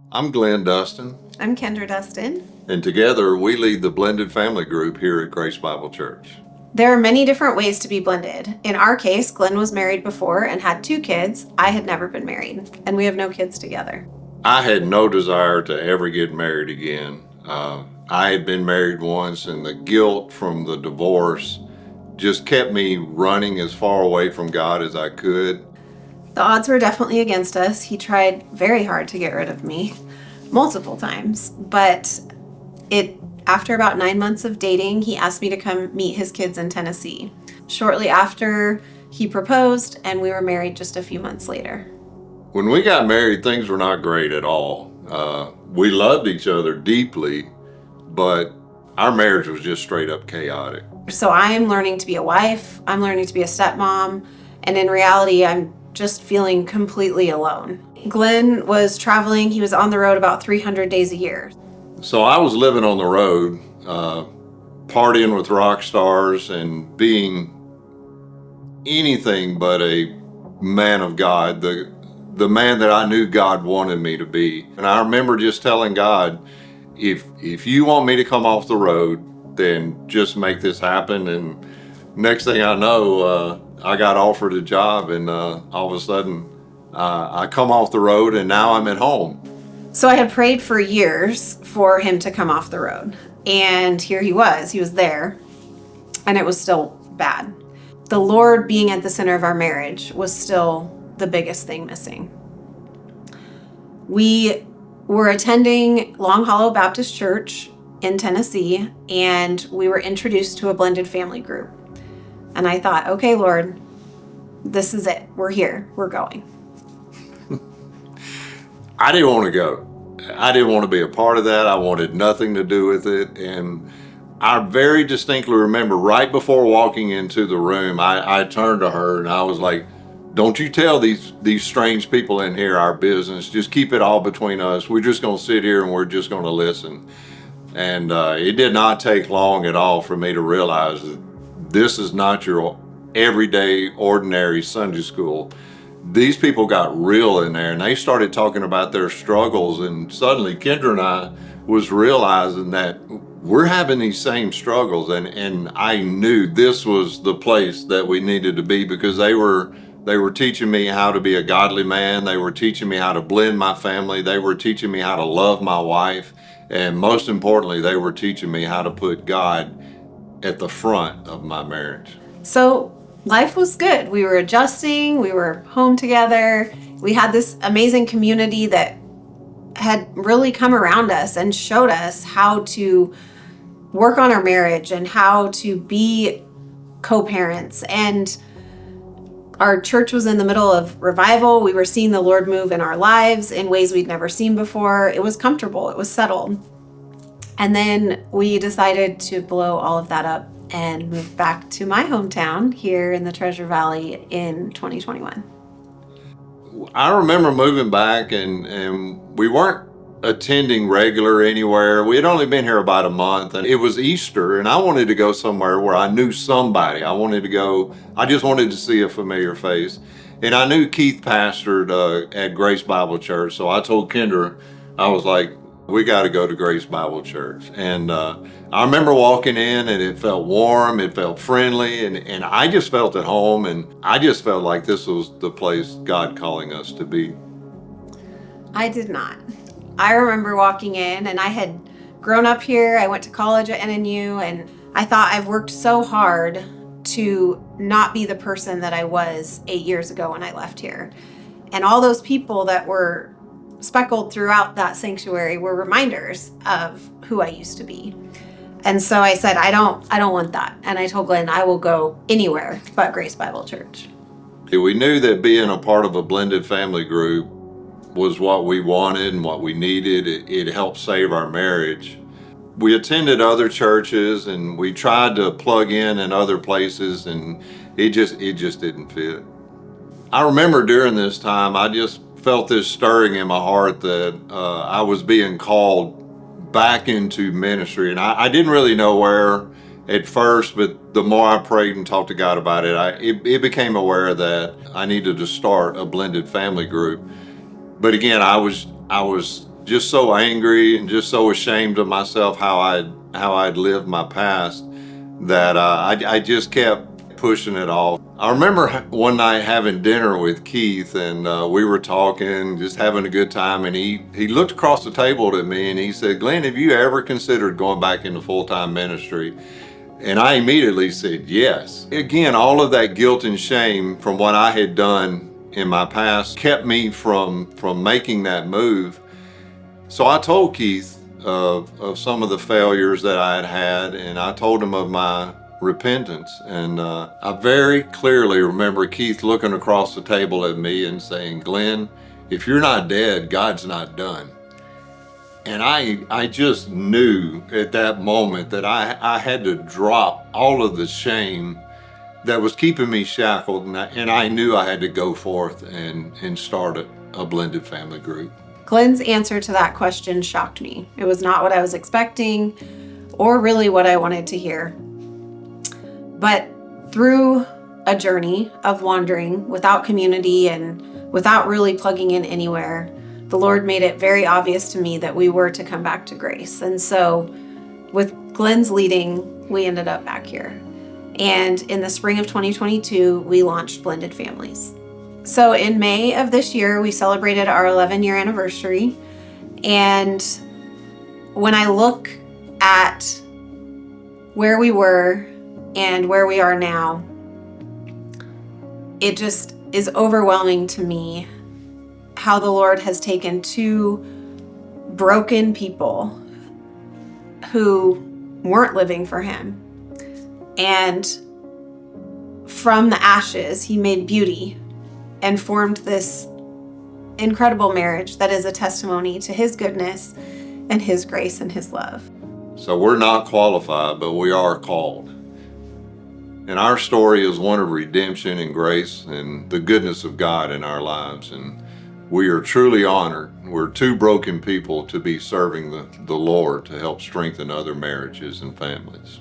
I'm Glenn Dustin, I'm Kendra Dustin. and together we lead the blended family group here at Grace Bible Church. There are many different ways to be blended. In our case, Glenn was married before and had 2 kids. I had never been married, and we have no kids together. I had no desire to ever get married again. I had been married once, and the guilt from the divorce just kept me running as far away from God as I could. The odds were definitely against us. He tried very hard to get rid of me, multiple times, but after about 9 months of dating, he asked me to come meet his kids in Tennessee. Shortly after, he proposed, and we were married just a few months later. When we got married, things were not great at all. We loved each other deeply, but our marriage was just straight up chaotic. So I'm learning to be a wife, I'm learning to be a stepmom, and in reality, I'm just feeling completely alone. Glenn was traveling, he was on the road about 300 days a year. So I was living on the road, partying with rock stars and being anything but a man of God, the man that I knew God wanted me to be. And I remember just telling God, if you want me to come off the road, then just make this happen. And next thing I know, I got offered a job, and all of a sudden I come off the road, and now I'm at home. So I had prayed for years for him to come off the road. And here he was there, and it was still bad. The Lord being at the center of our marriage was still the biggest thing missing. We were attending Long Hollow Baptist Church in Tennessee, and we were introduced to a blended family group. And I thought, okay, Lord, this is it. We're here. We're going. I didn't want to go. I didn't want to be a part of that. I wanted nothing to do with it. And I very distinctly remember right before walking into the room, I turned to her and I was like, don't you tell these strange people in here our business. Just keep it all between us. We're just going to sit here and we're just going to listen. And it did not take long at all for me to realize that this is not your everyday, ordinary Sunday school. These people got real in there, and they started talking about their struggles, and suddenly Kendra and I was realizing that we're having these same struggles, and I knew this was the place that we needed to be, because they were teaching me how to be a godly man. They were teaching me how to blend my family. They were teaching me how to love my wife, and most importantly, they were teaching me how to put God at the front of my marriage. So life was good. We were adjusting. We were home together. We had this amazing community that had really come around us and showed us how to work on our marriage and how to be co-parents. And our church was in the middle of revival. We were seeing the Lord move in our lives in ways we'd never seen before. It was comfortable. It was settled. And then we decided to blow all of that up and moved back to my hometown here in the Treasure Valley in 2021. I remember moving back, and we weren't attending regular anywhere. We had only been here about a month, and it was Easter, and I wanted to go somewhere where I knew somebody. I just wanted to see a familiar face. And I knew Keith pastored at Grace Bible Church, so I told Kendra, I was like, we got to go to Grace Bible Church. And I remember walking in, and it felt warm, it felt friendly, and I just felt at home, and I just felt like this was the place God calling us to be. I did not. I remember walking in, and I had grown up here. I went to college at NNU, and I thought I've worked so hard to not be the person that I was 8 years ago when I left here. And all those people that were speckled throughout that sanctuary were reminders of who I used to be. And so I said, I don't want that. And I told Glenn, I will go anywhere but Grace Bible Church. We knew that being a part of a blended family group was what we wanted and what we needed. It helped save our marriage. We attended other churches, and we tried to plug in other places, and it just didn't fit. I remember during this time, I just felt this stirring in my heart that I was being called back into ministry. And I didn't really know where at first, but the more I prayed and talked to God about it, it became aware that I needed to start a blended family group. But again, I was just so angry and just so ashamed of myself how I'd lived my past that I just kept pushing it off. I remember one night having dinner with Keith, and we were talking, just having a good time, and he looked across the table at me and he said, "Glenn, have you ever considered going back into full-time ministry?" And I immediately said yes. Again, all of that guilt and shame from what I had done in my past kept me from making that move. So I told Keith of some of the failures that I had had, and I told him of my repentance. And I very clearly remember Keith looking across the table at me and saying, "Glenn, if you're not dead, God's not done." And I just knew at that moment that I had to drop all of the shame that was keeping me shackled, and I knew I had to go forth and start a blended family group. Glenn's answer to that question shocked me. It was not what I was expecting or really what I wanted to hear. But through a journey of wandering without community and without really plugging in anywhere, the Lord made it very obvious to me that we were to come back to grace. And so with Glenn's leading, we ended up back here. And in the spring of 2022, we launched Blended Families. So in May of this year, we celebrated our 11-year anniversary. And when I look at where we were and where we are now, it just is overwhelming to me how the Lord has taken two broken people who weren't living for Him, and from the ashes, He made beauty and formed this incredible marriage that is a testimony to His goodness and His grace and His love. So we're not qualified, but we are called. And our story is one of redemption and grace and the goodness of God in our lives. And we are truly honored. We're two broken people to be serving the Lord to help strengthen other marriages and families.